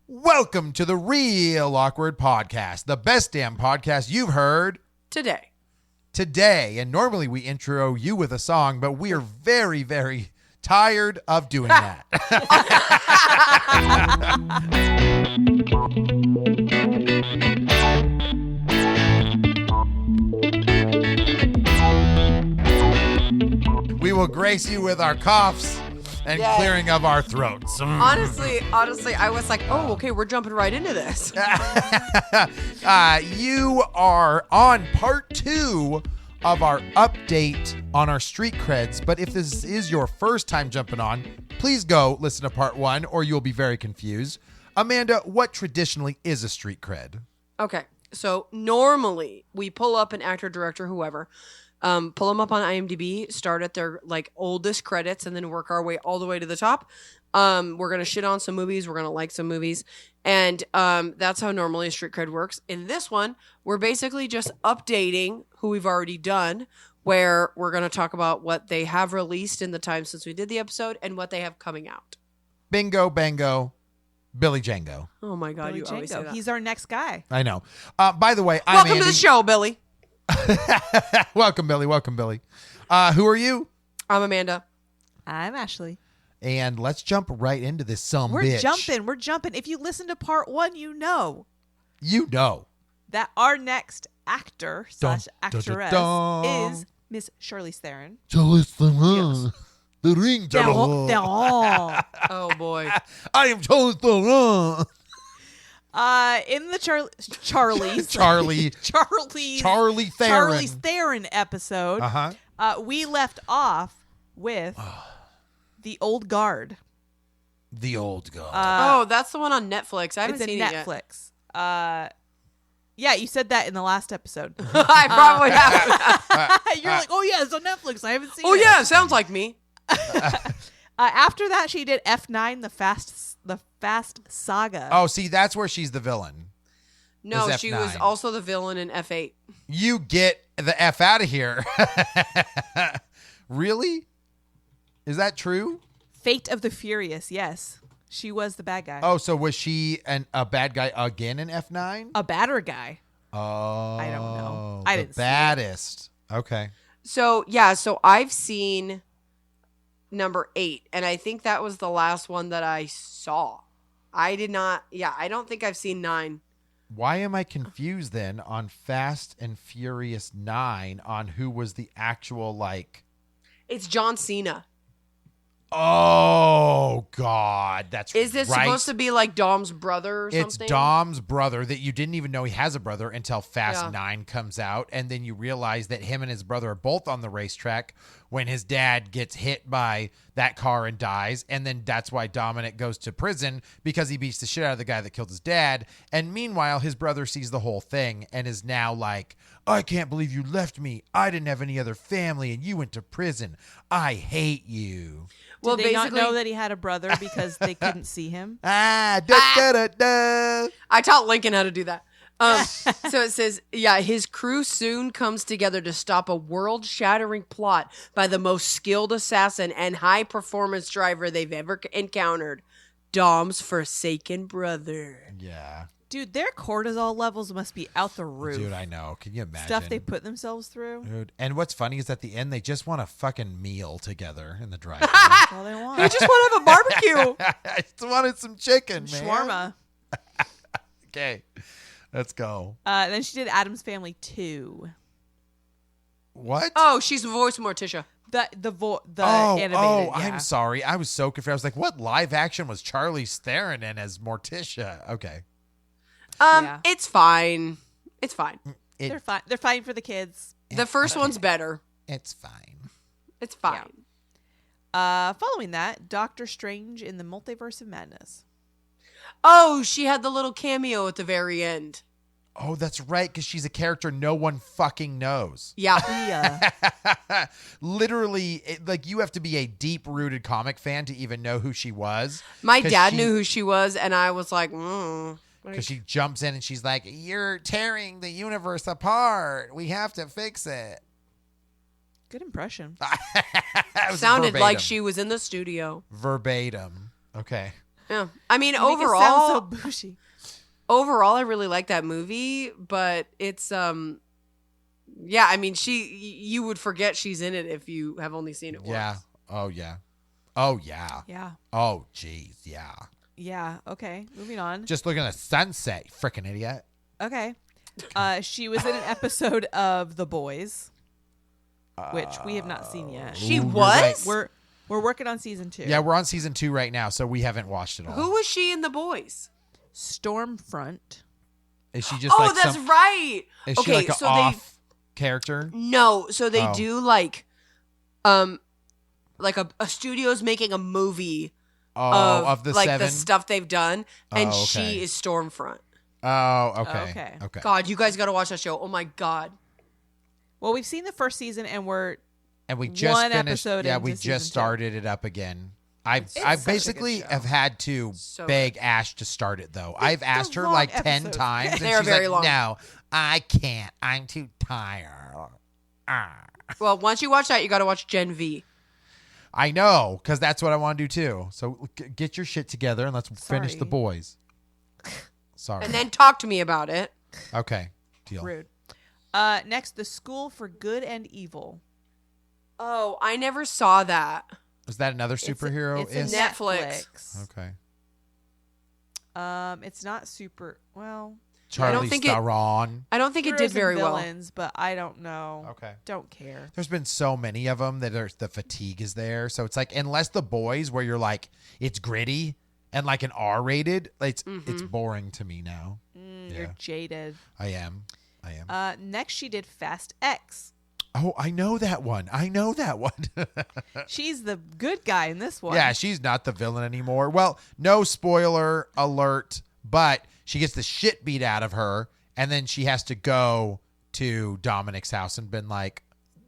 Welcome to the Real Awkward Podcast, the best damn podcast you've heard today. And normally we intro you with a song, but we are very, very tired of doing that. We will grace you with our coughs and clearing of our throats. Honestly, I was like, oh, okay, we're jumping right into this. You are on part 2 of our update on our Street Creds, but if this is your first time jumping on, please go listen to part 1 or you'll be very confused. Amanda, what traditionally is a Street Cred? Okay, so normally we pull up an actor, director, whoever, pull them up on IMDb, start at their oldest credits, and then work our way all the way to the top. We're gonna shit on some movies, we're gonna like some movies, and that's how normally a Street Cred works. In this one, we're basically just updating who we've already done, where we're gonna talk about what they have released in the time since we did the episode and what they have coming out. Bingo, bango, Billy Django. Oh my God, Billy you always say Django. that. He's our next guy. I know. By the way, I'm Welcome Andy. to the show, Billy. Welcome, Billy. Who are you? I'm Amanda. I'm Ashley. And let's jump right into this We're bitch. jumping. If you listen to part 1, you know that our next actor slash actress is Miss Charlize Theron. Charlize Theron. The ring. Oh boy. I am Charlize Theron. In the Charlie Theron episode, we left off with the old guard. The old guard. That's the one on Netflix. I haven't seen it yet. Netflix. Yeah, you said that in the last episode. I probably have. You're like, oh yeah, it's on Netflix. I haven't seen it. Oh yeah, it sounds like me. After that, she did F9, the Fast Saga. Oh, see, that's where she's the villain. No, Is she F9. was also the villain in F8. You get the F out of here. Really? Is that true? Fate of the Furious, yes. She was the bad guy. Oh, so was she a bad guy again in F9? A badder guy. Oh. I don't know. I didn't see it. baddest. Okay. So, yeah, I've seen number 8, and I think that was the last one that I saw. I don't think I've seen 9. Why am I confused then on Fast and Furious 9 on who was the actual It's John Cena. Oh, God. That's Is this right. supposed to be like Dom's brother or something? It's Dom's brother that you didn't even know he has a brother until Fast Yeah. 9 comes out. And then you realize that him and his brother are both on the racetrack when his dad gets hit by that car and dies. And then that's why Dominic goes to prison, because he beats the shit out of the guy that killed his dad. And meanwhile, his brother sees the whole thing and is now like, I can't believe you left me. I didn't have any other family and you went to prison. I hate you. Did they not know that he had a brother because they couldn't see him? Da. I taught Lincoln how to do that. So it says, his crew soon comes together to stop a world-shattering plot by the most skilled assassin and high-performance driver they've ever encountered, Dom's forsaken brother. Yeah. Dude, their cortisol levels must be out the roof. Dude, I know. Can you imagine? Stuff they put themselves through. Dude. And what's funny is at the end, they just want a fucking meal together in the drive. That's all they want. I just want to have a barbecue. I just wanted some chicken, man. Shawarma. Okay. Let's go. Then she did Addams Family 2. What? Oh, she's the voice of Morticia. The animated. Oh, yeah. I'm sorry. I was so confused. I was like, what live action was Charlize Theron in as Morticia? Okay. Yeah. It's fine. It's fine. They're fine. They're fine for the kids. The first one's better. It's fine. It's fine. Following that, Doctor Strange in the Multiverse of Madness. Oh, she had the little cameo at the very end. Oh, that's right, because she's a character no one fucking knows. Yeah. Literally, you have to be a deep-rooted comic fan to even know who she was. My dad knew who she was, and I was like, Because she jumps in and she's like, you're tearing the universe apart. We have to fix it. Good impression. Sounded verbatim. like she was in the studio. Verbatim. Okay. Yeah. I mean, You make it overall, sound so bougie. overall, I really like that movie, but it's yeah. I mean, you would forget she's in it if you have only seen it once. Yeah. Oh yeah. Oh yeah. Yeah. Oh jeez. Yeah. Yeah. Okay. Moving on. Just looking at sunset, freaking idiot. Okay. She was in an episode of The Boys, which we have not seen yet. She Ooh, was. you're right. We're working on season 2. Yeah, we're on season 2 right now, so we haven't watched it all. Who was she in The Boys? Stormfront. Is she just Oh, like that's right. Is she like an off character? No, so they Oh. do like a studio's making a movie Of the like 7? the stuff they've done, and Oh, okay. she is Stormfront. Oh, okay. Okay. Okay. God, you guys got to watch that show. Oh my God. Well, we've seen the first season, and we're And we just one finished. episode Yeah, into we season just 2. started it up again. I such a good basically show. have had to So beg Ash to start it though. I've asked her long like 10 episodes. times, and They are she's very like, long. "No, I can't. I'm too tired." Ah. Well, once you watch that, you got to watch Gen V. I know, because that's what I want to do too. So get your shit together and let's finish the Sorry. boys. Sorry. And then talk to me about it. Okay. Deal. rude. Next, The School for Good and Evil. Oh, I never saw that. Is that another superhero? It's a is Netflix. okay. It's not super well. Charlie think it- Theron. I don't think it Heroes did and very well. villains, but I don't know. Okay. Don't care. There's been so many of them that the fatigue is there. So it's like, unless the boys where you're like, it's gritty and like an R-rated, it's boring to me now. Yeah. You're jaded. I am. Next, she did Fast X. Oh, I know that one. She's the good guy in this one. Yeah, she's not the villain anymore. Well, no spoiler alert, but she gets the shit beat out of her, and then she has to go to Dominic's house and been like,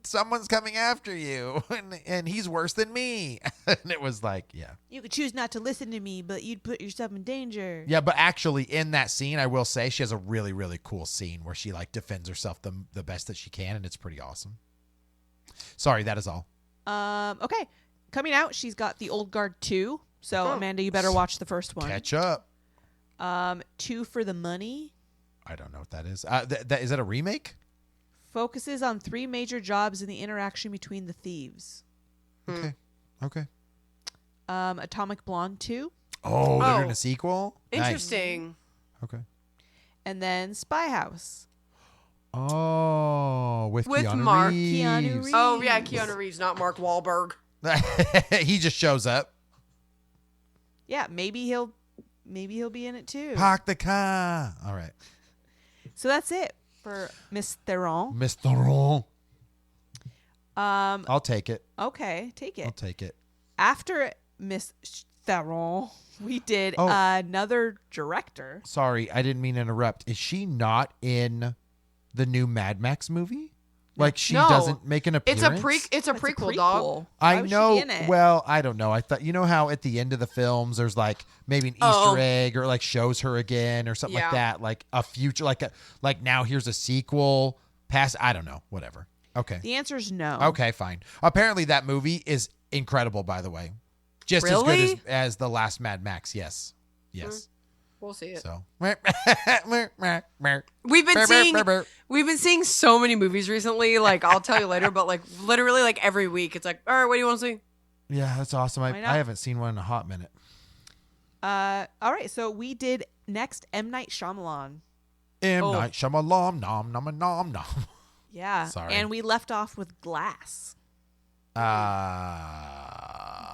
someone's coming after you, and he's worse than me. And it was like, yeah. You could choose not to listen to me, but you'd put yourself in danger. Yeah, but actually in that scene, I will say she has a really, really cool scene where she like defends herself the best that she can, and it's pretty awesome. Sorry, that is all. Okay. Coming out, she's got The Old Guard 2. So, Amanda, you better watch the first one. Catch up. 2 for the Money. I don't know what that is. Is that a remake? Focuses on 3 major jobs in the interaction between the thieves. Okay. Atomic Blonde 2. Oh, they're Oh. doing a sequel? Nice. Interesting. Okay. And then Spy House. Oh, with Keanu Mark. Reeves. Keanu Reeves. Oh, yeah, Keanu Reeves, not Mark Wahlberg. He just shows up. Yeah, maybe he'll be in it too. Park the car. All right. So that's it for Miss Theron. Miss Theron. Um, I'll take it. okay, take I'll it. take it. After Miss Theron, we did Oh. another director. Sorry, I didn't mean to interrupt. Is she not in the new Mad Max movie? Like she No. doesn't make an appearance? It's a It's prequel, dog. Why I would she know. be in it? Well, I don't know. I thought how at the end of the films there's like maybe an Oh. Easter egg or like shows her again or something like Yeah. that. Like a future, like now here's a sequel. Past, I don't know. Whatever. Okay. The answer is no. Okay, fine. Apparently that movie is incredible. By the way, just as Really? good as the last Mad Max. Yes. Yes. We'll see it. So. We've been seeing so many movies recently. Like I'll tell you later, but like literally like every week, it's like, all right, what do you want to see? Yeah, that's awesome. Why I not? haven't seen one in a hot minute. All right, so we did next M. Night Shyamalan. M. Oh. Night Shyamalan, nom nom nom nom. Yeah. Sorry. And we left off with Glass.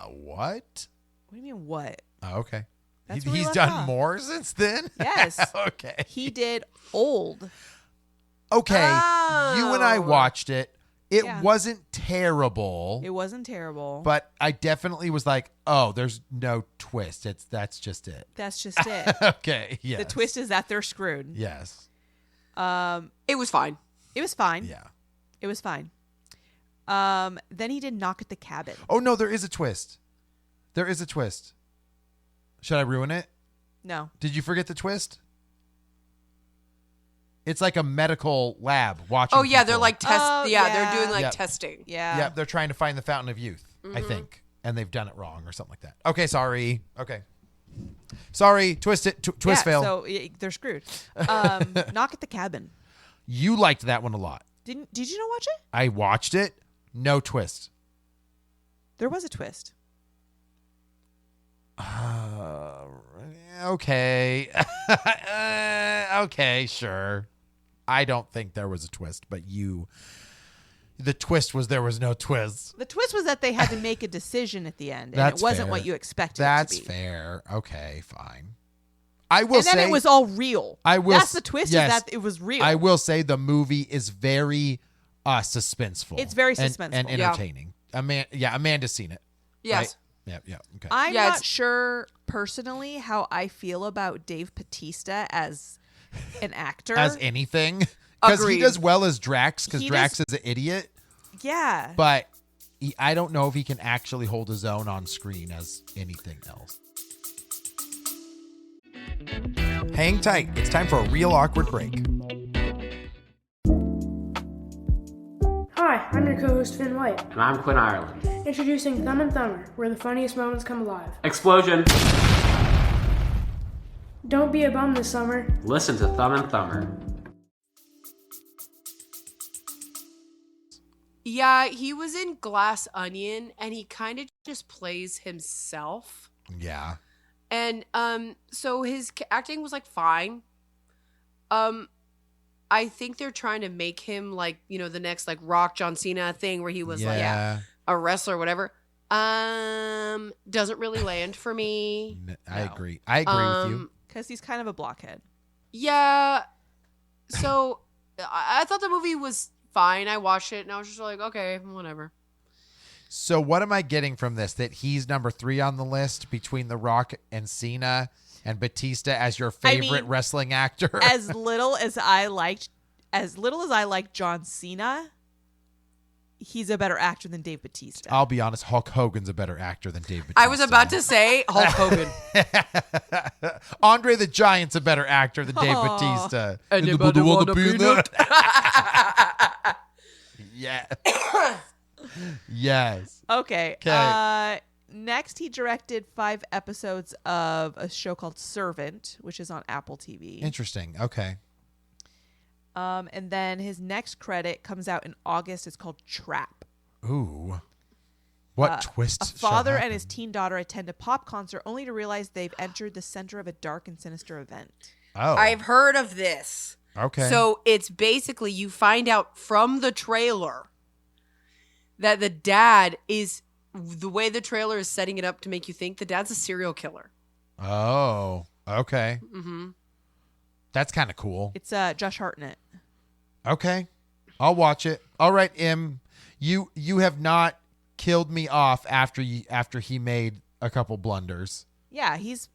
What? What do you mean, what? Oh, okay. That's where we He's left done off. more since then? Yes. Okay. He did Old. Okay. You and I Oh. watched it. It Yeah. wasn't terrible, It wasn't terrible. but I definitely was like, oh, there's no twist. That's just it. That's just it. Okay. Yes. The twist is that they're screwed. Yes. It was fine. It was fine. Yeah. It was fine. Then he did Knock at the Cabin. Oh, no, there is a twist. There is a twist. Should I ruin it? No. Did you forget the twist? It's like a medical lab watching. Oh yeah, they're people. like test. Oh, yeah, yeah. they're doing like Yep. testing. Yeah. Yeah, they're trying to find the fountain of youth, I think. And they've done it wrong or something like that. Okay, sorry. Okay. Sorry, twist fail. So they're screwed. Knock at the Cabin. You liked that one a lot. Did you not watch it? I watched it. No twist. There was a twist. Okay. Okay, sure. I don't think there was a twist, but the twist was there was no twist. The twist was that they had to make a decision at the end, and it wasn't fair. what you expected That's it to be. fair. Okay, fine. I will say... And then it was all real. That's the twist, yes, is that it was real. I will say the movie is very suspenseful. It's very suspenseful. And entertaining. Amanda's seen it. Yes. Right? Yeah, okay. I'm not sure personally how I feel about Dave Bautista as an actor. As anything. Because he does well as Drax, because Drax is an idiot. Yeah. But I don't know if he can actually hold his own on screen as anything else. Hang tight. It's time for a real awkward break. Hi, I'm your co-host Finn White. And I'm Quinn Ireland. Introducing Thumb and Thumber, where the funniest moments come alive. Explosion! Don't be a bum this summer. Listen to Thumb and Thumber. Yeah, he was in Glass Onion, and he kind of just plays himself. Yeah. And so his acting was like fine. I think they're trying to make him like, the next like Rock John Cena thing where he was like a wrestler or whatever. Doesn't really land for me. I agree with you. Because he's kind of a blockhead. Yeah. So I thought the movie was fine. I watched it and I was just like, okay, whatever. So what am I getting from this? That he's number 3 on the list between The Rock and Cena and Batista as your favorite wrestling actor? As little as I liked John Cena, he's a better actor than Dave Bautista. I'll be honest, Hulk Hogan's a better actor than Dave Bautista. I was about to say Hulk Hogan. Andre the Giant's a better actor than Dave Bautista. Anybody want a peanut? Yeah. Yes. Okay. Next, he directed 5 episodes of a show called Servant, which is on Apple TV. Interesting. Okay. And then his next credit comes out in August. It's called Trap. Ooh. What twist? A father and his teen daughter attend a pop concert only to realize they've entered the center of a dark and sinister event. Oh. I've heard of this. Okay. So it's basically you find out from the trailer that the dad is, the way the trailer is setting it up to make you think the dad's a serial killer. Oh, okay. Mm-hmm. That's kind of cool. It's Josh Hartnett. Okay. I'll watch it. All right, you have not killed me off after he made a couple blunders. Yeah, he's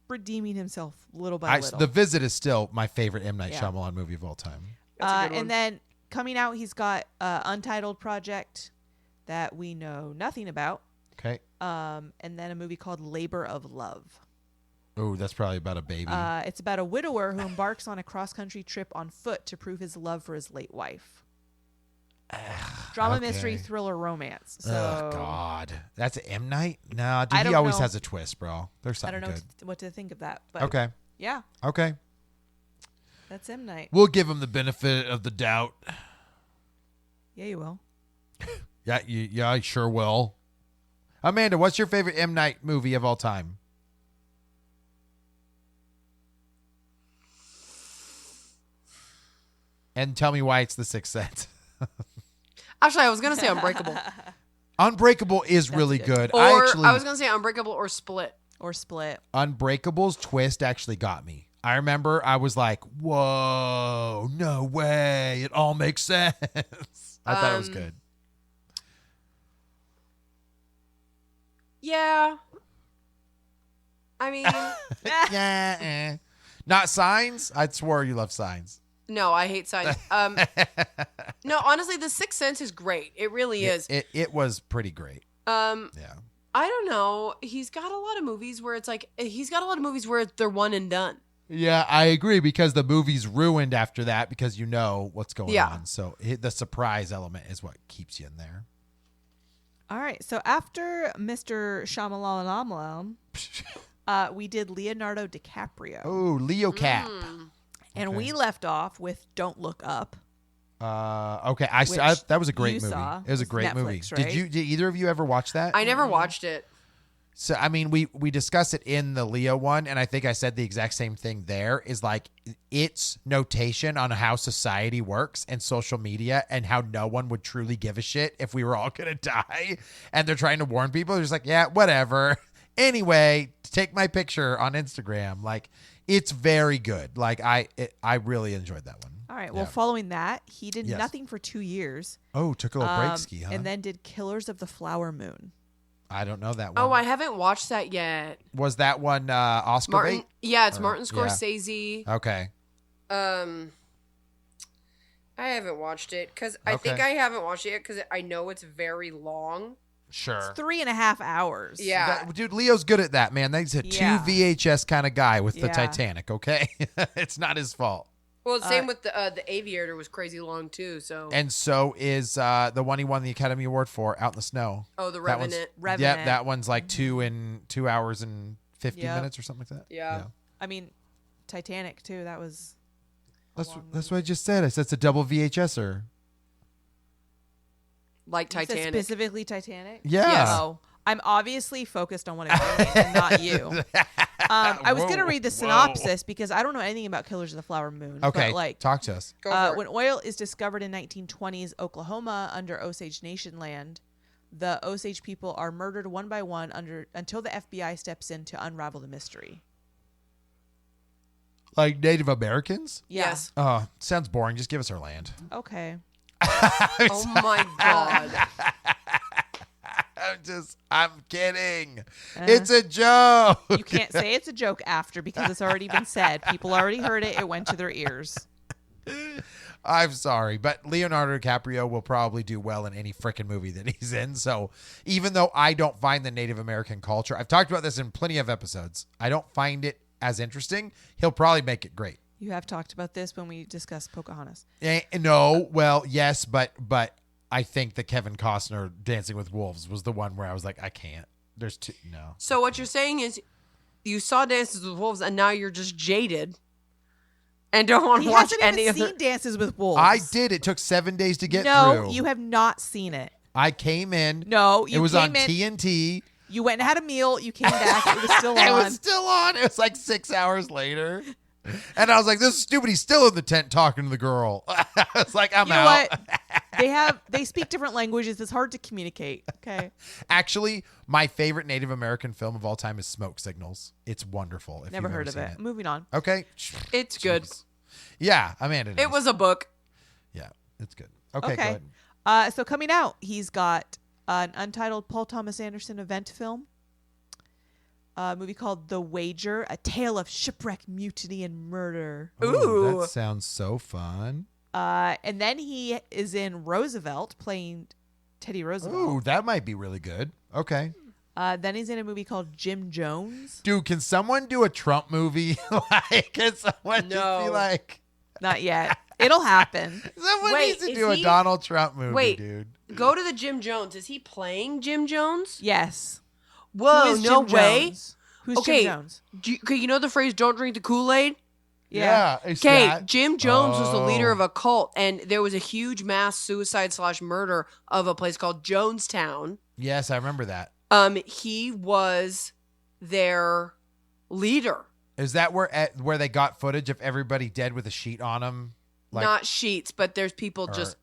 redeeming himself little by little. The Visit is still my favorite M. Night Shyamalan movie of all time. And then coming out, he's got Untitled Project that we know nothing about. Okay. And then a movie called Labor of Love. Oh, that's probably about a baby. It's about a widower who embarks on a cross-country trip on foot to prove his love for his late wife. Drama, mystery, thriller, romance. So, oh, God. That's M. Night? No, dude, he always has a twist, bro. There's something I don't know good. what to think of that. But okay. Yeah. Okay. That's M. Night. We'll give him the benefit of the doubt. Yeah, you will. Yeah, I sure will. Amanda, what's your favorite M. Night movie of all time? And tell me why it's The Sixth Sense. Actually, I was going to say Unbreakable. Unbreakable is really good. Or I was going to say Unbreakable or Split. Or Split. Unbreakable's twist actually got me. I remember I was like, whoa, no way. It all makes sense. I thought it was good. Yeah. I mean. Yeah. Not Signs? I swore you love Signs. No, I hate Signs. No, honestly, The Sixth Sense is great. It really is. It was pretty great. Yeah. I don't know. He's got a lot of movies where it's like, they're one and done. Yeah, I agree, because the movie's ruined after that because you know what's going on. So the surprise element is what keeps you in there. All right. So after Mr. Shyamalan, We did Leonardo DiCaprio. Oh, Leo Cap. And okay. we left off with Don't Look Up. Okay, Which that was a great you movie. saw. It was a great Netflix, movie. right? Did either of you ever watch that? I never watched it. So I mean, we discussed it in the Leo one, and I think I said the exact same thing there. Is like its notation on how society works and social media, and how no one would truly give a shit if we were all gonna die, and they're trying to warn people. They're just like, yeah, whatever. Anyway, take my picture on Instagram. Like, it's very good. Like I really enjoyed that one. All right. Well, following that, he did Yes. nothing for 2 years. Oh, took a little break ski, huh? And then did Killers of the Flower Moon. I don't know that one. Oh, I haven't watched that yet. Was that one Oscar Martin. bait? Yeah, it's Or- Martin yeah. Scorsese. Okay. I haven't watched it because I think Okay. I haven't watched it yet because I know it's very long. Sure. It's 3.5 hours. Yeah. Dude, Leo's good at that, man. He's a Yeah. 2 VHS kind of guy with the Yeah. Titanic, okay? It's not his fault. Well, the same with the Aviator was crazy long too. So And so is the one he won the Academy Award for, Out in the Snow. oh, the That one's- Revenant. Revenant. Yep, that one's like 2 hours and 50 Yep. minutes or something like that. Yeah. I mean, Titanic, too. That was... That's what I just said. I said it's a double VHSer. Like You said Titanic. specifically Titanic? Yeah. Yes. Oh, I'm obviously focused on what I'm doing and not you. I was going to read the synopsis because I don't know anything about Killers of the Flower Moon. Okay, But like, talk to us. Go for it. when oil is discovered in 1920s Oklahoma under Osage Nation land, the Osage people are murdered one by one until the FBI steps in to unravel the mystery. Like Native Americans? Yeah. Yes. Oh, sounds boring. Just give us our land. Okay. Oh my god. I'm kidding. It's a joke. You can't say it's a joke after because it's already been said. People already heard it. It went to their ears. I'm sorry, but Leonardo DiCaprio will probably do well in any frickin' movie that he's in. So even though I don't find the Native American culture, I've talked about this in plenty of episodes, I don't find it as interesting. He'll probably make it great. You have talked about this when we discussed Pocahontas. No, well, yes, but I think that Kevin Costner Dancing with Wolves was the one where I was like, I can't. There's two. No. So what you're saying is, you saw Dances with Wolves, and now you're just jaded, and don't want to He watch hasn't any even of seen Dances with Wolves. I did. It took 7 days to get No, through. you have not seen it. I came in. No, It you was on came in. TNT. You went and had a meal. You came back. It was still on. It was still on. It was like 6 hours later. And I was like, this is stupid. He's still in the tent talking to the girl. I was like, I'm You know out. what? They speak different languages. It's hard to communicate. Okay. Actually, my favorite Native American film of all time is Smoke Signals. It's wonderful. If Never you've heard ever of seen it. Moving on. Okay. It's good. Yeah, Amanda knows. It was a book. Yeah, it's good. Okay, go Okay. ahead. So coming out, he's got an untitled Paul Thomas Anderson event film. A movie called The Wager, a tale of shipwreck, mutiny, and murder. Ooh, Ooh. that sounds so fun. And then he is in Roosevelt playing Teddy Roosevelt. Ooh, that might be really good. Okay. Then he's in a movie called Jim Jones. Dude, can someone do a Trump movie? Like, can someone just No. be like, Not yet. It'll happen. someone Wait, needs to is do a he- Donald Trump movie, Wait. dude. Go to the Jim Jones. Is he playing Jim Jones? Yes. Whoa, Who is no Jim way. Jones? Who's Okay. Jim Jones? Okay, you know the phrase "Don't drink the Kool-Aid." it's Okay, that. Jim Jones was the leader Oh. of a cult, and there was a huge mass suicide / murder of a place called Jonestown. Yes, I remember that. He was their leader. Is that where they got footage of everybody dead with a sheet on them? Like, Not sheets, but there's people just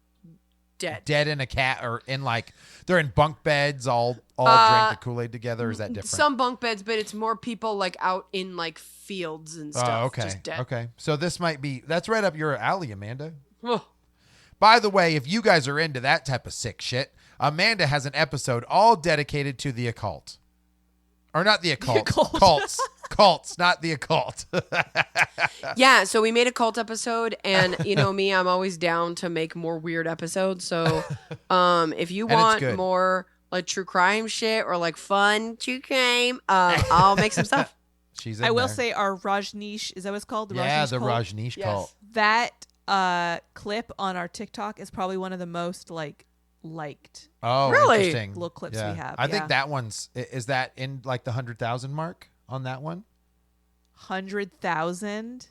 dead. dead in a cat or in like they're in bunk beds all drink the Kool-Aid together. Or is that different? Some bunk beds, but it's more people like out in like fields and stuff. Oh, okay. Just dead. Okay. So that's right up your alley, Amanda. Ugh. By the way, if you guys are into that type of sick shit, Amanda has an episode all dedicated to the occult. Or not the occult. occult. Cults. Cults, not the occult. Yeah, so we made a cult episode, and you know me, I'm always down to make more weird episodes. So, if you And it's want good. more like true crime shit or like fun true crime, I'll make some stuff. She's in I will there. say our Rajneesh, is that what it's called? Yeah, Rajneesh the cult? Rajneesh Yes. cult. That clip on our TikTok is probably one of the most liked. Oh, Really? interesting. Little clips Yeah. we have, I think yeah. that one's is that in like the 100,000 mark? on that one? 100,000.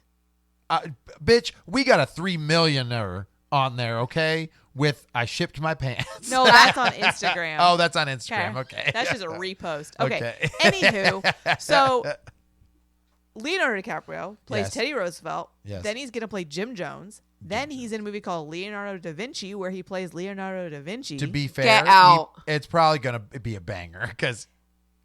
Bitch, we got a 3 millionaire on there, okay? With I shipped my pants. No, that's on Instagram. Oh, that's on Instagram. Okay. That's just a repost. Okay. Okay. Anywho, so Leonardo DiCaprio plays Yes. Teddy Roosevelt. Yes. Then he's going to play Jim Jones. Then he's in a movie called Leonardo da Vinci where he plays Leonardo da Vinci. To be fair, Get out. It's probably going to be a banger because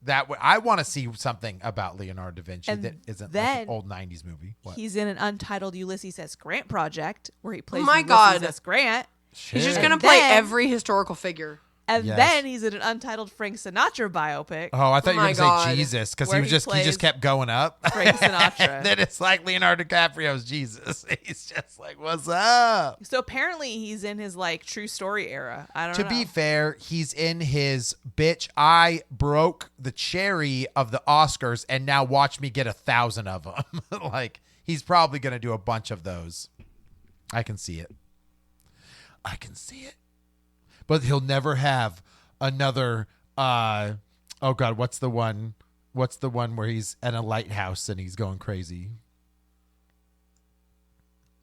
I want to see something about Leonardo da Vinci And that isn't like then an old 90s movie. What? He's in an untitled Ulysses S. Grant project where he plays my Ulysses God. S. Grant. He's just Shit. gonna And play then- every historical figure. And Yes. then he's in an untitled Frank Sinatra biopic. Oh, I thought you were my going to God. say Jesus because Where he he just plays kept going up. Frank Sinatra. And then it's like Leonardo DiCaprio's Jesus. He's just like, what's up? So apparently he's in his like true story era. I don't To know. be fair, he's in his bitch. I broke the cherry of the Oscars, and now watch me get 1,000 of them. Like he's probably going to do a bunch of those. I can see it. I can see it. But he'll never have another. Oh God, what's the one? What's the one where he's at a lighthouse and he's going crazy?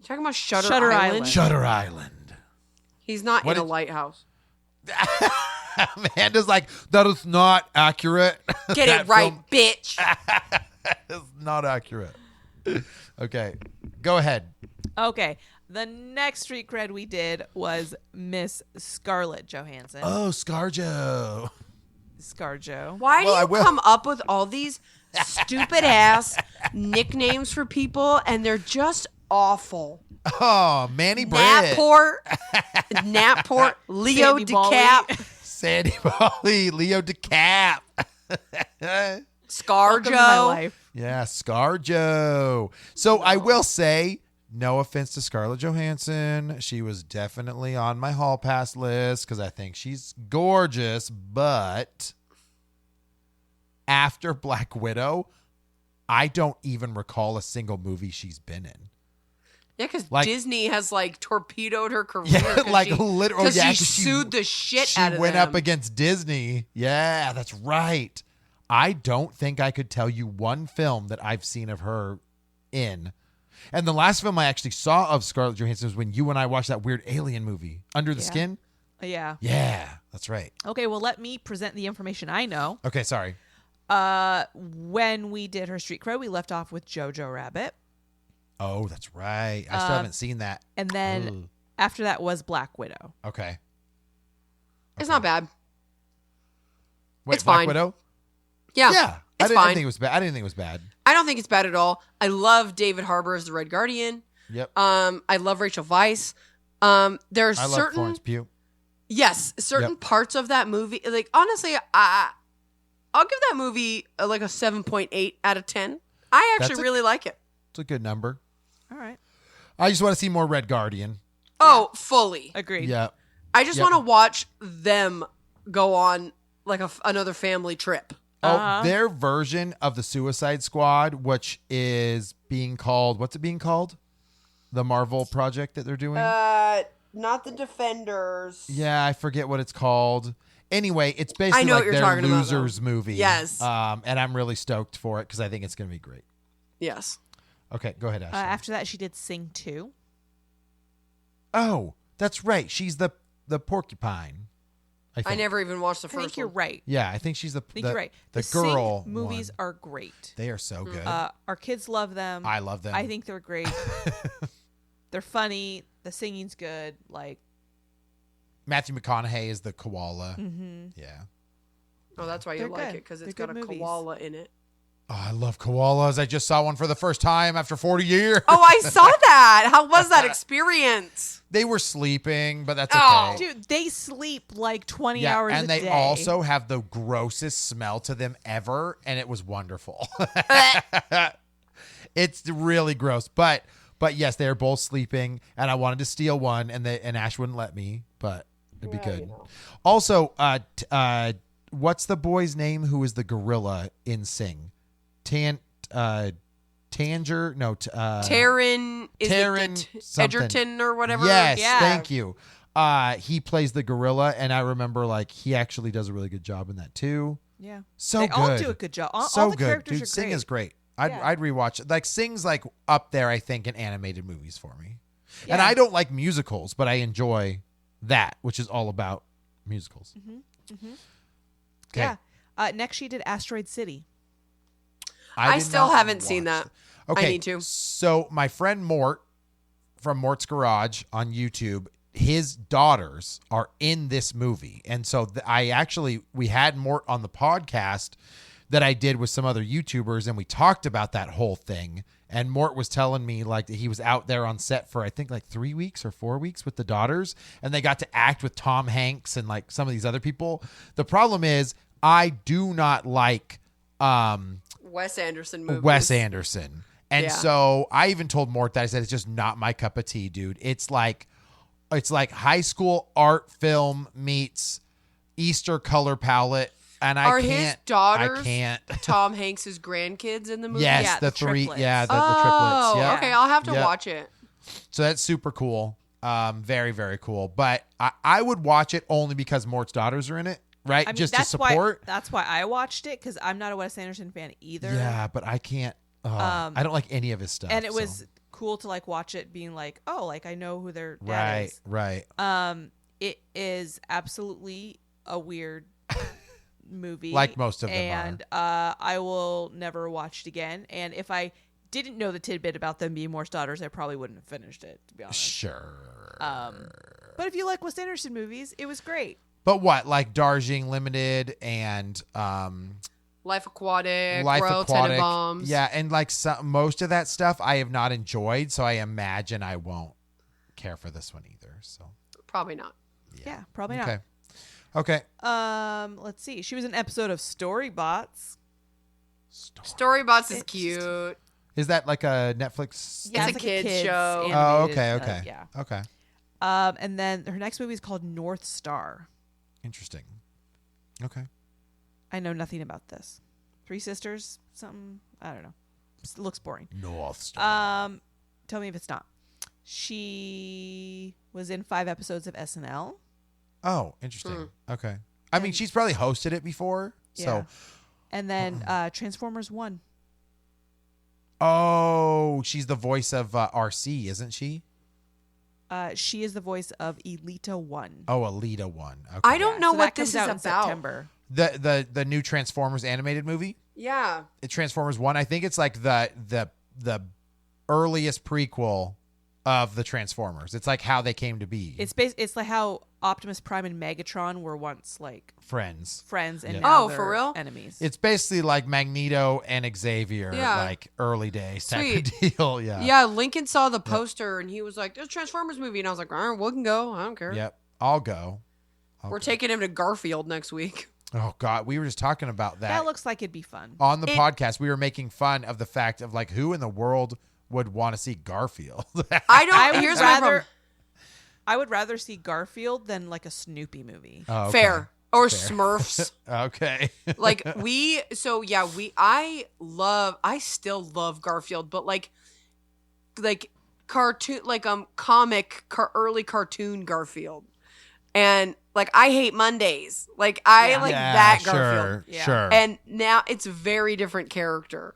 You talking about Shutter Shutter Island? Island. Shutter Island. He's not What in a did- lighthouse. Amanda's like, that is not accurate. Get That it right, film bitch. is not accurate. Okay, go ahead. Okay. The next street cred we did was Miss Scarlett Johansson. Oh, ScarJo. Scarjo. Why Well, I do you will- come up with all these stupid ass nicknames for people and they're just awful? Oh, Manny Britt. Natport, Leo Sandy Bally. DeCap, Sandy Bally, Leo DeCap. Welcome to my ScarJo. life. Yeah, ScarJo. So I will say, no offense to Scarlett Johansson. She was definitely on my hall pass list because I think she's gorgeous. But after Black Widow, I don't even recall a single movie she's been in. Yeah, because Like- Disney has like torpedoed her career. Yeah, like literally. Because Yeah, she sued the shit she out of went them. up against Disney. Yeah, that's right. I don't think I could tell you one film that I've seen of her in. And the last film I actually saw of Scarlett Johansson was when you and I watched that weird alien movie, Under the Yeah. Skin. Yeah. Yeah, that's right. Okay, well, let me present the information I know. Okay, sorry. When we did her street cred, we left off with Jojo Rabbit. Oh, that's right. I still haven't seen that. And then Ooh. after that was Black Widow. Okay. It's not bad. Wait, It's Black fine. Widow? Yeah, Yeah. I it's didn't fine. think it was bad. I didn't think it was bad. I don't think it's bad at all. I love David Harbour as the Red Guardian. Yep. I love Rachel Weisz. There's I love certain Florence Pugh. certain Yep. parts of that movie. Like honestly, I'll give that movie like a 7.8 out of 10. I That's actually a- really like it. It's a good number. All right. I just want to see more Red Guardian. Oh, fully. Agreed. Yeah. I just Yep. want to watch them go on like another family trip. Oh, their version of the Suicide Squad, which is being called, what's it being called? The Marvel project that they're doing? Not the Defenders. Yeah, I forget what it's called. Anyway, it's basically I know like what you're their talking about, though. losers movie. Yes. And I'm really stoked for it because I think it's going to be great. Yes. Okay, go ahead, Ashley. After that, she did Sing 2. Oh, that's right. She's the porcupine. I think. never even watched the I first think you're one. right. Yeah, I think she's the I think you're right. The Sing girl movies one. are great. They are so good. Our kids love them. I love them. I think they're great. They're funny. The singing's good. Like, Matthew McConaughey is the koala. mm-hmm. Yeah. Oh, that's why you They're like good. it, because They're it's got a good movies. koala in it. Oh, I love koalas. I just saw one for the first time after 40 years. Oh, I saw that. How was that experience? They were sleeping, but that's Oh. okay. dude, they sleep like 20 Yeah, hours and a they day. also have the grossest smell to them ever, and it was wonderful. It's really gross, but yes, they are both sleeping, and I wanted to steal one, and Ash wouldn't let me, but it'd be good. Also, what's the boy's name who is the gorilla in Sing? Tanger? No, Taryn, is Taron it something. Edgerton or whatever? Yes, Yeah. thank you. He plays the gorilla, and I remember like he actually does a really good job in that too. Yeah. So they good. all do a good job. So all the good. characters Dude, are Sing great. is great. Yeah. I'd rewatch it. Like Sing's like up there, I think, in animated movies for me. Yeah. And I don't like musicals, but I enjoy that, which is all about musicals. Okay. Yeah. Next, she did Asteroid City. I did still not haven't seen watch that. Okay. I need to. So my friend Mort from Mort's Garage on YouTube, his daughters are in this movie. And so we had Mort on the podcast that I did with some other YouTubers, and we talked about that whole thing. And Mort was telling me like that he was out there on set for I think like 3 weeks or 4 weeks with the daughters, and they got to act with Tom Hanks and like some of these other people. The problem is I do not like Wes Anderson movies. Wes Anderson. And Yeah. so I even told Mort that I said, it's just not my cup of tea, dude. It's like high school art film meets Easter color palette. And Are I his can't, daughters I can't. Tom Hanks's grandkids in the movie? Yes, Yeah, the the three. triplets. Yeah, the Oh, triplets. Yeah. okay. I'll have to Yep. watch it. So that's super cool. Very, very cool. But I would watch it only because Mort's daughters are in it, right? I mean, just to that's support. That's why I watched it, because I'm not a Wes Anderson fan either. Yeah, but I can't. I don't like any of his stuff. And it so. was cool to like watch it being like, oh, like I know who their dad Right, is. right. It is absolutely a weird movie, Like most of them and I will never watch it again. And if I didn't know the tidbit about them being Morse daughters, I probably wouldn't have finished it, to be honest. Sure. But if you like Wes Anderson movies, it was great. But what, like Darjeeling Limited and Life Aquatic, Life Royal Aquatic, Tenenbaums. yeah, and like most of that stuff I have not enjoyed, so I imagine I won't care for this one either. So Probably not. Yeah, probably not. Okay. Let's see. She was in an episode of Storybots. Storybots is cute. Is that like a Netflix? Yeah, it's a kid's show. Oh, animated, okay. yeah. Okay. And then her next movie is called North Star. Interesting. Okay. I know nothing about this. Three sisters, something. I don't know. It looks boring. North Star. Tell me if it's not. She was in 5 episodes of SNL. Oh, interesting. Okay. I mean, she's probably hosted it before. Yeah. So. And then Transformers 1. Oh, she's the voice of RC, isn't she? She is the voice of Elita 1. Oh, Alita 1. Okay. I don't know So what that this comes is out in about. September. The new Transformers animated movie. Yeah. Transformers 1. I think it's like the earliest prequel of the Transformers. It's like how they came to be. It's like how Optimus Prime and Megatron were once like friends. and Yeah. now Oh, they're for real? enemies. It's basically like Magneto and Xavier, Yeah. like early days type Sweet. of deal. Yeah. Yeah, Lincoln saw the poster and he was like, "There's a Transformers movie," and I was like, "All right, we can go. I don't care." Yep. I'll go. We're taking him to Garfield next week. Oh God, we were just talking about that looks like it'd be fun. on the podcast. We were making fun of the fact of like who in the world would want to see Garfield. I don't. Here's my problem. I would rather see Garfield than like a Snoopy movie. Oh, okay. Fair or Smurfs. Okay. Like I still love Garfield, but like cartoon, like early cartoon Garfield, and like I hate Mondays. Like I like that Garfield. Sure. Sure. And now it's a very different character.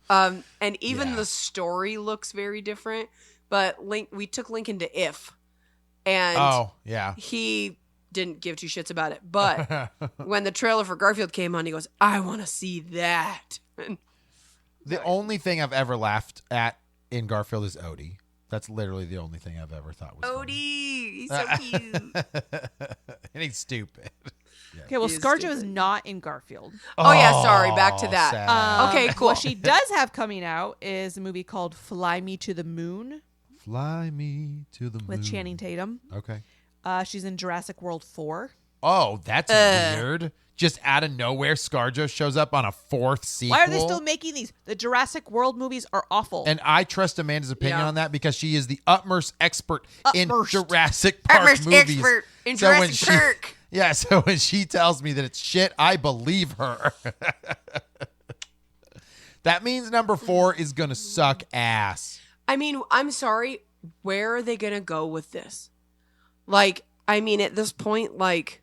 And even the story looks very different. But we took Lincoln to If, and he didn't give two shits about it. But when the trailer for Garfield came on, he goes, "I want to see that." The only thing I've ever laughed at in Garfield is Odie. That's literally the only thing I've ever thought was Odie, he's so cute. and he's stupid. Okay, well, He is ScarJo stupid. is not in Garfield. Oh yeah, sorry. Back to that. sad. Okay, cool. What she does have coming out is a movie called Fly Me to the Moon Fly me to the moon. with Channing Tatum. Okay. She's in Jurassic World 4. Oh, that's weird. Just out of nowhere, ScarJo shows up on a 4th sequel. Why are they still making these? The Jurassic World movies are awful. And I trust Amanda's opinion Yeah. on that because she is the utmost expert in Utmost. Jurassic Park Utmost movies. expert in So when Jurassic Park. Yeah, so when she tells me that it's shit, I believe her. That means number 4 is going to suck ass. I mean, I'm sorry. Where are they gonna go with this? Like, I mean, at this point, like,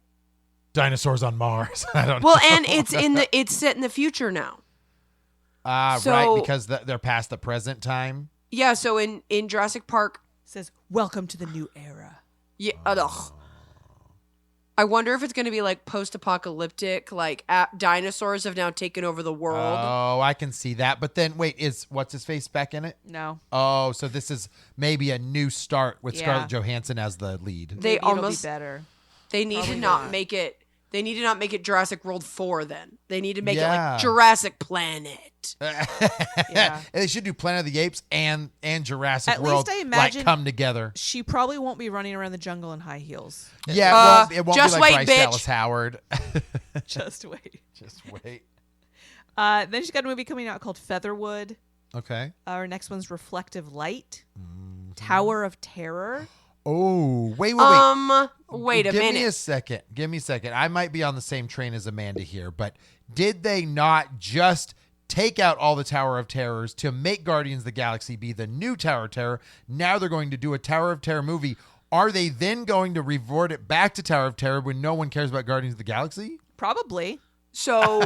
Dinosaurs on Mars. I don't know. Well, and it's set in the future now. Right, So- because they're past the present time. Yeah, so in Jurassic Park, It says, "Welcome to the new era." yeah, ugh. I wonder if it's going to be like post-apocalyptic, like dinosaurs have now taken over the world. Oh, I can see that. But then, wait, is what's his face back in it? No. Oh, so this is maybe a new start with Yeah. Scarlett Johansson as the lead. They Maybe it'll be almost better. they need Probably to not not. make it. They need to not make it Jurassic World 4 then. They need to make it Yeah. like Jurassic Planet. Yeah. They should do Planet of the Apes and Jurassic At World least I imagine- like come together. She probably won't be running around the jungle in high heels. Yeah, it won't just be like wait, Bryce bitch. Dallas Howard. Just wait. Just wait. Then she's got a movie coming out called Featherwood. Okay. Our next one's Reflective Light. Mm-hmm. Tower of Terror. Oh, wait. Wait a Give minute. me a second. Give me a second. I might be on the same train as Amanda here, but did they not just take out all the Tower of Terrors to make Guardians of the Galaxy be the new Tower of Terror? Now they're going to do a Tower of Terror movie. Are they then going to revert it back to Tower of Terror when no one cares about Guardians of the Galaxy? Probably. So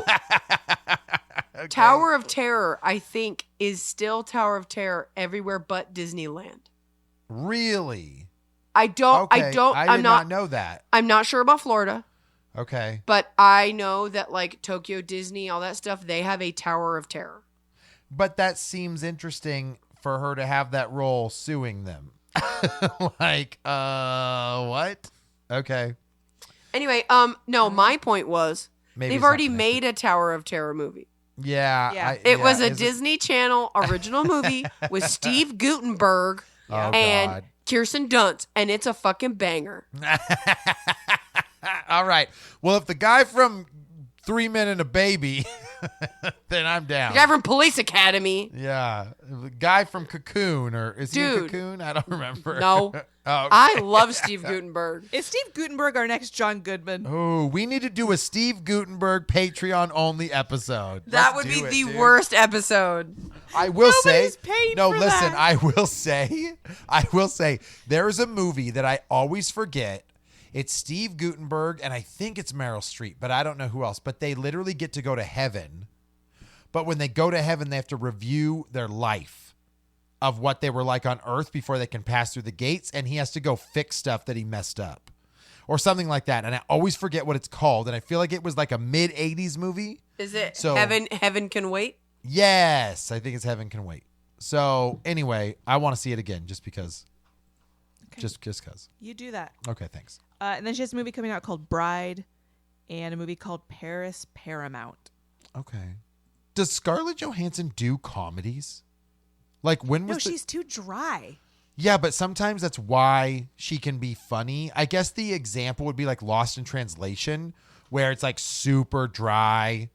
Tower of Terror, I think, is still Tower of Terror everywhere but Disneyland. Really? I'm I did not know that. I'm not sure about Florida, Okay. but I know that like Tokyo Disney, all that stuff, they have a Tower of Terror. But that seems interesting for her to have that role suing them. Like, what? Okay. Anyway, no, my point was Maybe they've it's not already connected. made a Tower of Terror movie. Yeah. Yeah. It was a is it- Disney Channel original movie with Steve Gutenberg Oh, and God. Kirsten Dunst, and it's a fucking banger. All right. Well, if the guy from 3 Men and a Baby, then I'm down. The guy from Police Academy. Yeah. The guy from Cocoon, or is he in Dude. Cocoon? I don't remember. No. Oh, I love Steve Gutenberg. Is Steve Gutenberg our next John Goodman? Oh, we need to do a Steve Gutenberg Patreon only episode. That Let's would be do it, the dude. worst episode. I will Nobody's say, paid no, for listen, that. I will say, there is a movie that I always forget. It's Steve Gutenberg, and I think it's Meryl Streep, but I don't know who else. But they literally get to go to heaven. But when they go to heaven, they have to review their life of what they were like on Earth before they can pass through the gates, and he has to go fix stuff that he messed up. Or something like that. And I always forget what it's called, and I feel like it was like a mid-'80s movie. Is it So- Heaven Can Wait? Yes, I think it's Heaven Can Wait. So anyway, I want to see it again just because. Okay. Just because. You do that. Okay, thanks. And then she has a movie coming out called Bride and a movie called Paris Paramount. Okay. Does Scarlett Johansson do comedies? Like when No, was she's too dry. Yeah, but sometimes that's why she can be funny. I guess the example would be like Lost in Translation, where it's like super dry.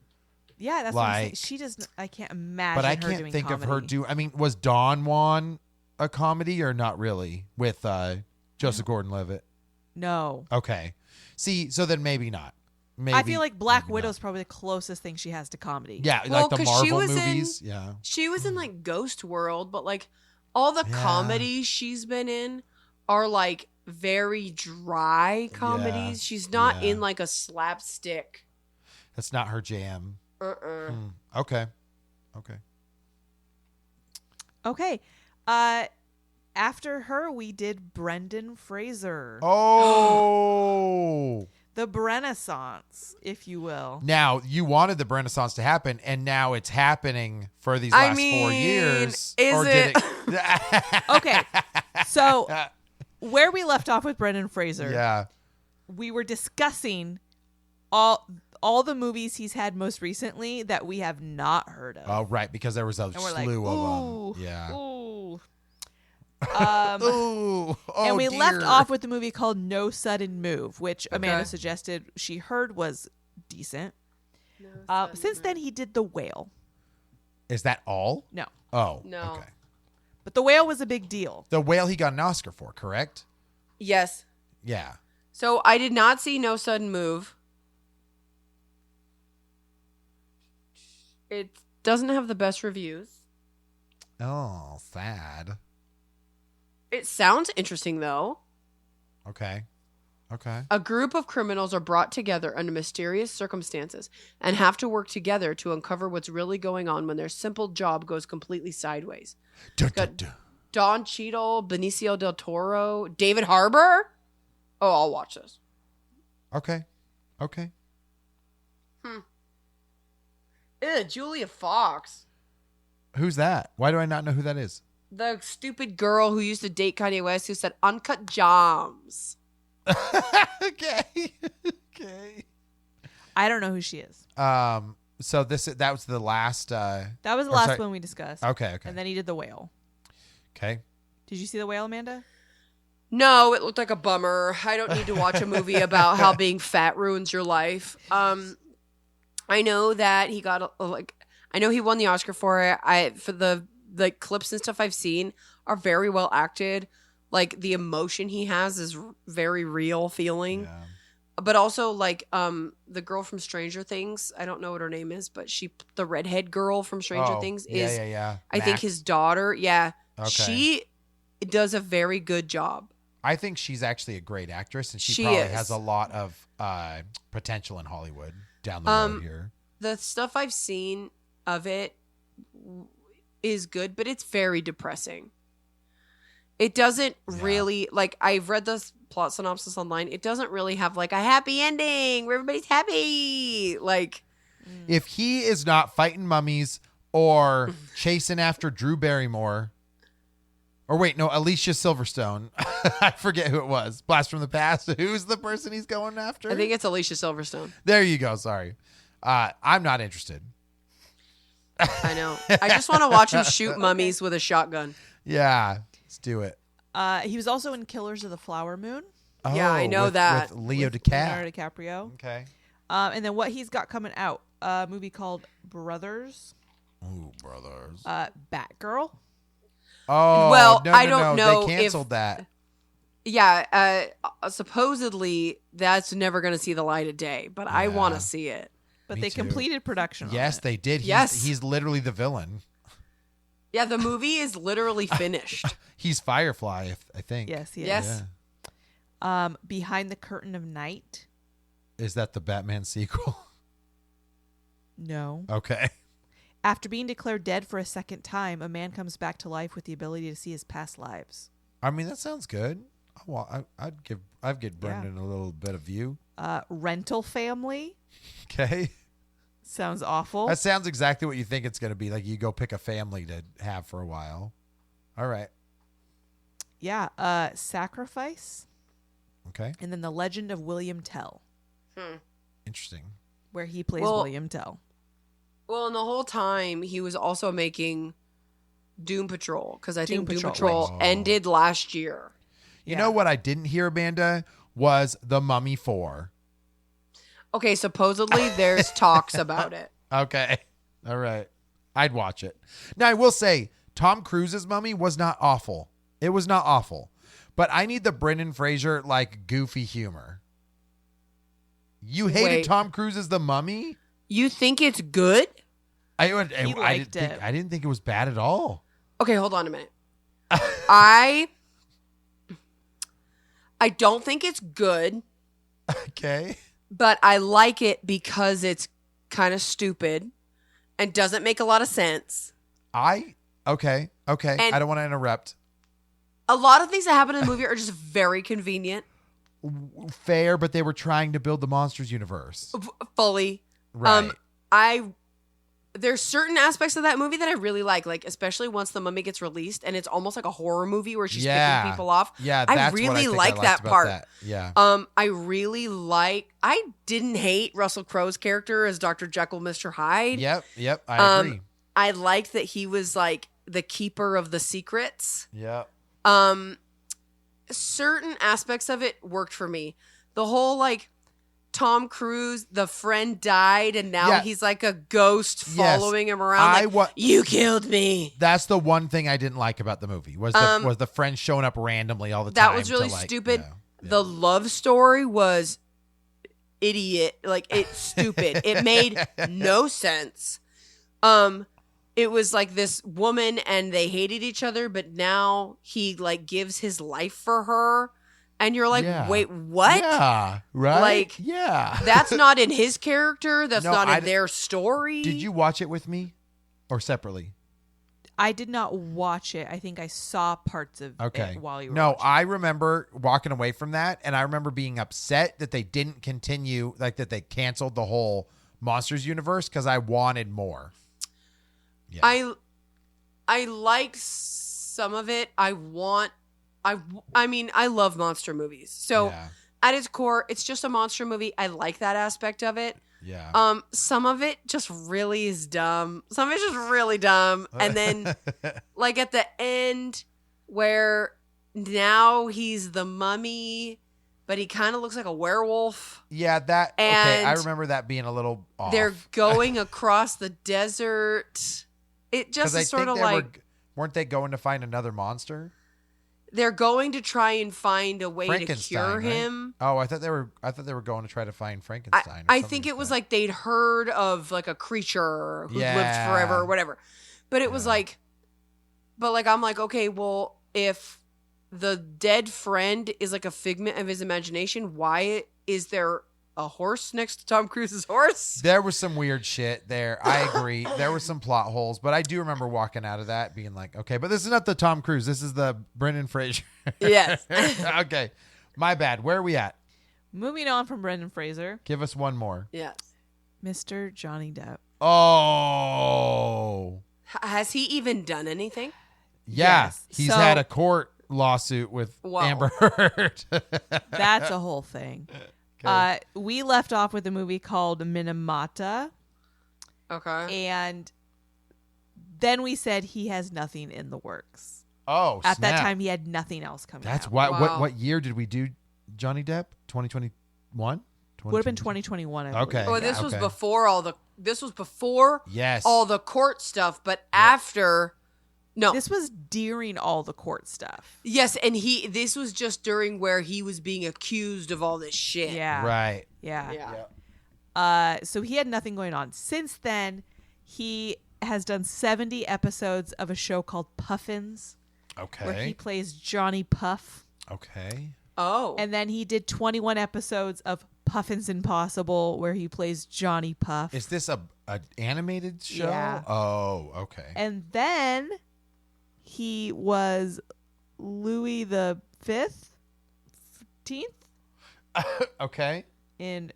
Yeah, that's what I'm saying. Like- She doesn't. I can't imagine. But I her can't doing think of her comedy. do. I mean, was Don Juan a comedy or not really with Joseph Gordon-Levitt? No, Okay. See, so then maybe not. Maybe I feel like Black maybe Widow not. is probably the closest thing she has to comedy. Yeah, Well, like the 'cause she Marvel was in- movies. Yeah. She was in like Ghost World, but like all the Yeah. comedies she's been in are like very dry comedies. Yeah. She's not Yeah. in like a slapstick. That's not her jam. Okay. Okay. Okay. After her, we did Brendan Fraser, Oh. the Renaissance, if you will. Now, you wanted the Renaissance to happen, and now it's happening for these I last 4 mean, years. is or it? did it? Okay, so where we left off with Brendan Fraser, Yeah. we were discussing all the movies he's had most recently that we have not heard of. Oh, right, because there was a and we're slew like, of them. Yeah. Ooh. Ooh. Oh, And we dear. left off with the movie called No Sudden Move, which Amanda Okay. suggested she heard was decent. Since then, he did The Whale. Is that all? No, Oh. No. Okay. but The Whale was a big deal. The Whale he got an Oscar for, correct? Yes. Yeah. So I did not see No Sudden Move. It doesn't have the best reviews. Oh, sad. It sounds interesting though. Okay. Okay. A group of criminals are brought together under mysterious circumstances and have to work together to uncover what's really going on when their simple job goes completely sideways. Dun, It's got dun, dun. Don Cheadle, Benicio del Toro, David Harbour. Oh, I'll watch this. Okay. Ew, Julia Fox. Who's that? Why do I not know who that is? The stupid girl who used to date Kanye West who said uncut jams. Okay. I don't know who she is. So that was the last. That was the or last sorry. one we discussed. Okay. And then he did The Whale. Okay. Did you see The Whale, Amanda? No, it looked like a bummer. I don't need to watch a movie about how being fat ruins your life. I know that he got I know he won the Oscar for it. For the clips and stuff I've seen are very well acted. Like the emotion he has is very real feeling. Yeah. But also the girl from Stranger Things, I don't know what her name is, but the redhead girl from Stranger Things is Yeah. I think his daughter. Yeah. Okay. She does a very good job. I think she's actually a great actress, and she She probably is. has a lot of potential in Hollywood down the road here. The stuff I've seen of it is good, but it's very depressing. It doesn't really I've read the plot synopsis online. It doesn't really have a happy ending where everybody's happy. If he is not fighting mummies or chasing after Drew Barrymore, or wait, no, Alicia Silverstone. I forget who it was. Blast from the Past. Who's the person he's going after? I think it's Alicia Silverstone. There you go. Sorry. I'm not interested. I know. I just want to watch him shoot mummies with a shotgun. Yeah. Let's do it. He was also in Killers of the Flower Moon. Yeah, I know with, that. With Leo with DiCaprio. Leonardo DiCaprio. Okay. And then what he's got coming out, a movie called Brothers. Ooh, brothers. Batgirl. Oh, Well, no, I no, don't no. know They canceled that. Yeah, supposedly that's never going to see the light of day, but I want Yeah. to see it. But Me they too. completed production Yes, on it. they did. Yes. He's literally the villain. Yeah, the movie is literally finished. He's Firefly, I think. Yes, he is. Yes. Yeah. Behind the Curtain of Night. Is that the Batman sequel? No. Okay. After being declared dead for a second time, a man comes back to life with the ability to see his past lives. I mean, that sounds good. I'd give Brendan a little bit of view. Rental Family. Okay. Sounds awful. That sounds exactly what you think it's going to be. Like you go pick a family to have for a while. All right. Yeah. Sacrifice. Okay. And then The Legend of William Tell, Interesting. where he plays Well- William Tell. Well, and the whole time he was also making Doom Patrol because I think Doom Doom Patrol. Patrol ended last year. You know what I didn't hear, Amanda, was The Mummy 4. Okay, supposedly there's talks about it. Okay. All right. I'd watch it. Now, I will say, Tom Cruise's Mummy was not awful. It was not awful. But I need the Brendan Fraser, goofy humor. You hated Wait. Tom Cruise's The Mummy? You think it's good? He liked it. I didn't think it was bad at all. Okay, hold on a minute. I don't think it's good, Okay. but I like it because it's kind of stupid and doesn't make a lot of sense. Okay. And- I don't want to interrupt. A lot of things that happen in the movie are just very convenient. Fair, but they were trying to build the Monsters universe. Fully. Right. There's certain aspects of that movie that I really like especially once the mummy gets released and it's almost like a horror movie where she's picking people off. Yeah, I that's really what I think like I liked that about part. That. Yeah. I didn't hate Russell Crowe's character as Dr. Jekyll, Mr. Hyde. Yep. I agree. I liked that he was the keeper of the secrets. Yep. Certain aspects of it worked for me. The whole Tom Cruise, the friend died, and now Yeah. he's like a ghost following him around. You killed me. That's the one thing I didn't like about the movie was the friend showing up randomly all the time. That was really to, stupid. Yeah. The love story was idiot. It's stupid. It made no sense. It was this woman and they hated each other, but now he gives his life for her. And you're like, Yeah. wait, what? Yeah, right? Like, yeah. That's not in his character. That's No, not in their story. Did you watch it with me or separately? I did not watch it. I think I saw parts of it while you were watching. I remember walking away from that, and I remember being upset that they didn't continue, like that they canceled the whole Monsters universe because I wanted more. Yeah. I like some of it. I mean, I love monster movies. So at its core, it's just a monster movie. I like that aspect of it. Yeah. Some of it just really is dumb. Some of it's just really dumb. And then like at the end where now he's the mummy, but he kind of looks like a werewolf. Yeah, I remember that being a little off. They're going across the desert. It just is sort of like weren't they going to find another monster? They're going to try and find a way to Frankenstein, cure right? him. Oh, I thought they were going to try to find Frankenstein. I think it was like they'd heard of like a creature who lived forever or whatever. But it was like, I'm like, okay, well, if the dead friend is like a figment of his imagination, why is there a horse next to Tom Cruise's horse? There was some weird shit there. I agree. There were some plot holes, but I do remember walking out of that being like, okay, but this is not the Tom Cruise. This is the Brendan Fraser. Yes. Okay. My bad. Where are we at? Moving on from Brendan Fraser. Give us one more. Yes. Mr. Johnny Depp. Oh. Has he even done anything? Yeah. Yes. He's So- had a court lawsuit with Amber Heard. That's a whole thing. Okay. We left off with a movie called Minamata. Okay. And then we said he has nothing in the works. Oh, At that snap. time, he had nothing else coming That's out. why. Wow. What year did we do Johnny Depp? 2021? Would have been 2021. I believe. Okay. Oh, this was Okay. before all the. This was before Yes. all the court stuff, but after. No. This was during all the court stuff. Yes, and this was just during where he was being accused of all this shit. Yeah. Right. Yeah. Yeah. So he had nothing going on. Since then, he has done 70 episodes of a show called Puffins, where he Okay. plays Johnny Puff. Okay. Oh. And then he did 21 episodes of Puffins Impossible, where he plays Johnny Puff. Is this a animated show? Yeah. Oh, okay. And then he was Louis the 15th Okay. in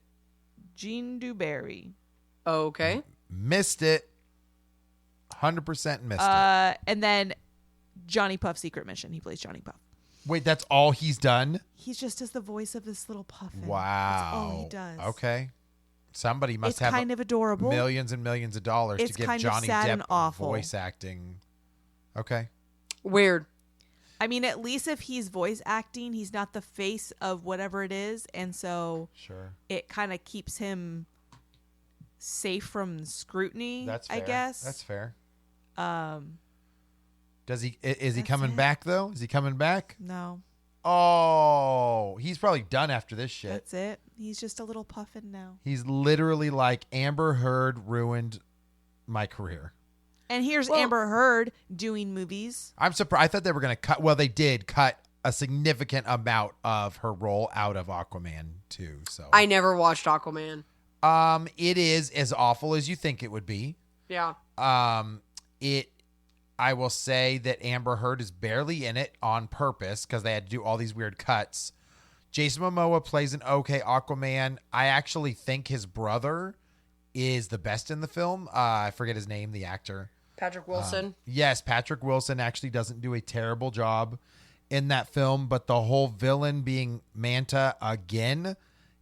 Jean Dubarry. Okay. Missed it. 100% missed it. And then Johnny Puff Secret Mission. He plays Johnny Puff. Wait, that's all he's done? He's just as the voice of this little puffin. Wow. That's all he does. Okay. Somebody must It's have kind of adorable. millions and millions of dollars to It's give kind of Johnny sad Depp and awful. voice acting. Okay. Weird. I mean, at least if he's voice acting, he's not the face of whatever it is. And so Sure. it kind of keeps him safe from scrutiny, That's fair. I guess. That's fair. Is he That's coming it. back though? Is he coming back? No, Oh, he's probably done after this shit. that's it. He's just a little puffin now. He's literally like Amber Heard ruined my career. And here's Well- Amber Heard doing movies. I'm surprised. I thought they were going to cut. Well, they did cut a significant amount of her role out of Aquaman too. So I never watched Aquaman. it is as awful as you think it would be. Yeah. I will say that Amber Heard is barely in it on purpose because they had to do all these weird cuts. Jason Momoa plays an okay Aquaman. I actually think his brother is the best in the film. I forget his name, the actor. Patrick Wilson. Yes, Patrick Wilson actually doesn't do a terrible job in that film, but the whole villain being Manta again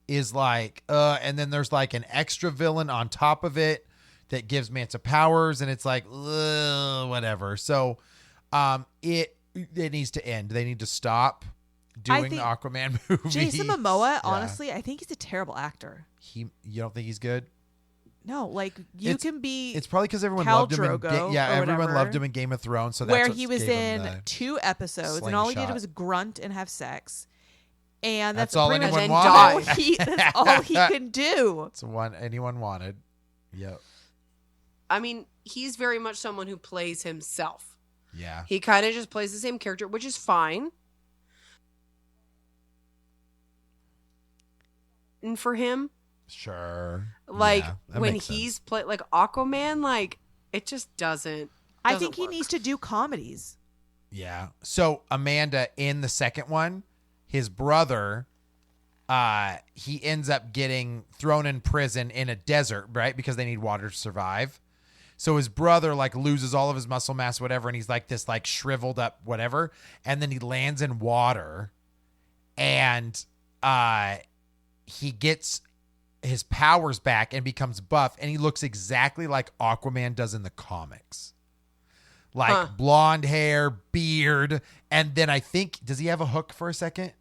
is like, and then there's like an extra villain on top of it that gives Manta powers, and it's like, whatever. So, it needs to end. They need to stop doing the think Aquaman movie. Jason Momoa, Yeah. honestly, I think he's a terrible actor. You don't think he's good? No, like you can be It's probably because everyone Khal loved him. Drogo Yeah, or everyone whatever, loved him in Game of Thrones. So that's where what he was gave him in the 2 episodes, and all he did slingshot. was grunt and have sex, and That's that's, all pretty anyone much wanted. that's all he can do. It's the one anyone wanted. Yep. I mean, he's very much someone who plays himself. Yeah. He kind of just plays the same character, which is fine. for him. Sure. Like Yeah, when he's played like Aquaman, like it just doesn't. I think he work. needs to do comedies. Yeah. So Amanda, in the second one, his brother, he ends up getting thrown in prison in a desert, right? Because they need water to survive. So his brother like loses all of his muscle mass, whatever, and he's like this like shriveled up whatever, and then he lands in water, and he gets his powers back and becomes buff, and he looks exactly like Aquaman does in the comics. Like blonde hair, beard, and then I think, does he have a hook for a second?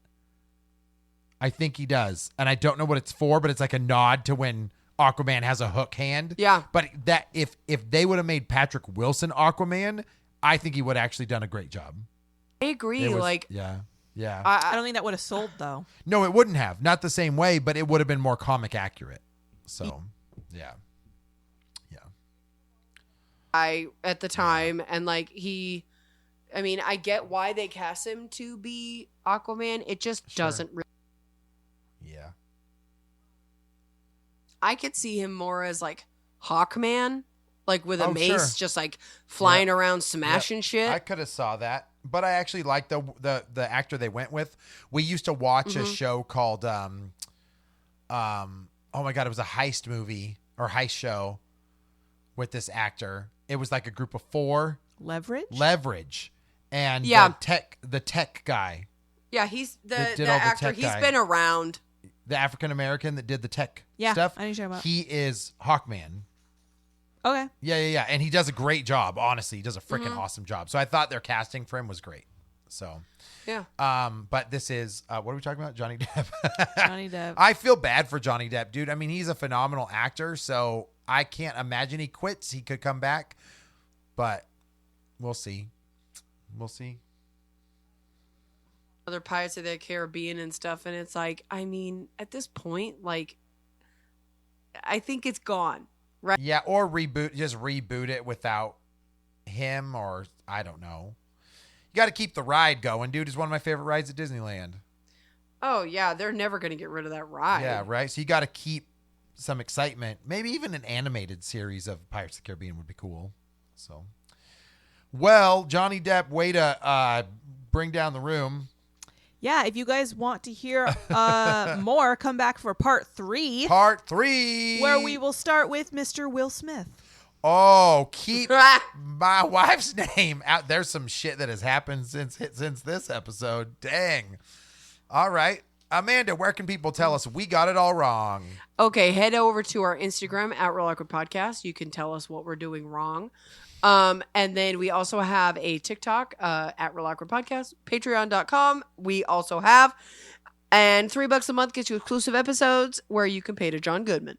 I think he does. And I don't know what it's for, but it's like a nod to when Aquaman has a hook hand. Yeah. But that if they would have made Patrick Wilson Aquaman, I think he would have actually done a great job. I agree. Yeah. Yeah. I don't think that would have sold though. No, it wouldn't have. Not the same way, but it would have been more comic accurate. So, yeah. At the time, and like I get why they cast him to be Aquaman. It just doesn't really. Yeah. I could see him more as like Hawkman, like with a mace, sure. just like flying around, smashing shit. I could have saw that, but I actually like the actor they went with. We used to watch a show called oh my god, it was a heist movie or heist show with this actor. It was like a group of 4. Leverage, and the tech guy. Yeah, he's the all the actor. tech He's guy. been around. The African American that did the tech Yeah, stuff. I know what you're talking about. He is Hawkman. Okay. Yeah. And he does a great job. Honestly, he does a freaking awesome job. So I thought their casting for him was great. So, yeah. But this is, what are we talking about? Johnny Depp. Johnny Depp. I feel bad for Johnny Depp, dude. I mean, he's a phenomenal actor. So I can't imagine he quits. He could come back, but we'll see. Other Pirates of the Caribbean and stuff, and it's like, I mean, at this point, like, I think it's gone, right? Yeah, or reboot it without him, or I don't know. You got to keep the ride going, dude. It's one of my favorite rides at Disneyland. Oh yeah, they're never gonna get rid of that ride. Yeah, right. So you got to keep some excitement. Maybe even an animated series of Pirates of the Caribbean would be cool. So, well, Johnny Depp, way to bring down the room. Yeah, if you guys want to hear more, come back for part 3. Part 3. Where we will start with Mr. Will Smith. Oh, keep my wife's name out. There's some shit that has happened since this episode. Dang. All right. Amanda, where can people tell us we got it all wrong? Okay, head over to our Instagram at Real Awkward Podcast. You can tell us what we're doing wrong. And then we also have a TikTok at Real Awkward Podcast, patreon.com. We also have, and $3 a month gets you exclusive episodes where you can pay to John Goodman.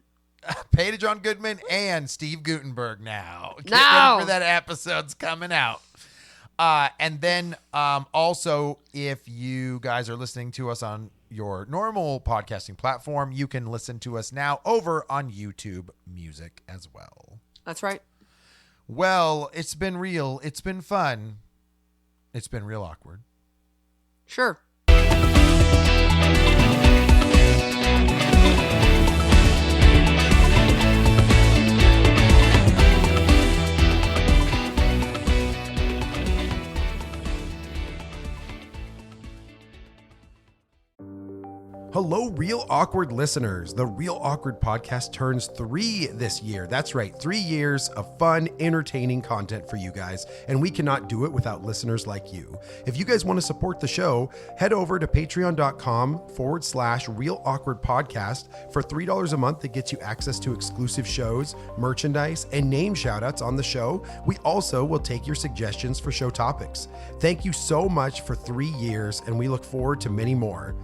Pay to John Goodman and Steve Guttenberg now. Get ready for that episode's coming out. And then also, if you guys are listening to us on your normal podcasting platform, you can listen to us now over on YouTube Music as well. That's right. Well, it's been real. It's been fun. It's been real awkward. Sure. Hello, Real Awkward listeners. The Real Awkward podcast turns 3 this year. That's right, 3 years of fun, entertaining content for you guys, and we cannot do it without listeners like you. If you guys want to support the show, head over to patreon.com/Real Awkward Podcast. For $3 a month, that gets you access to exclusive shows, merchandise, and name shoutouts on the show. We also will take your suggestions for show topics. Thank you so much for 3 years, and we look forward to many more.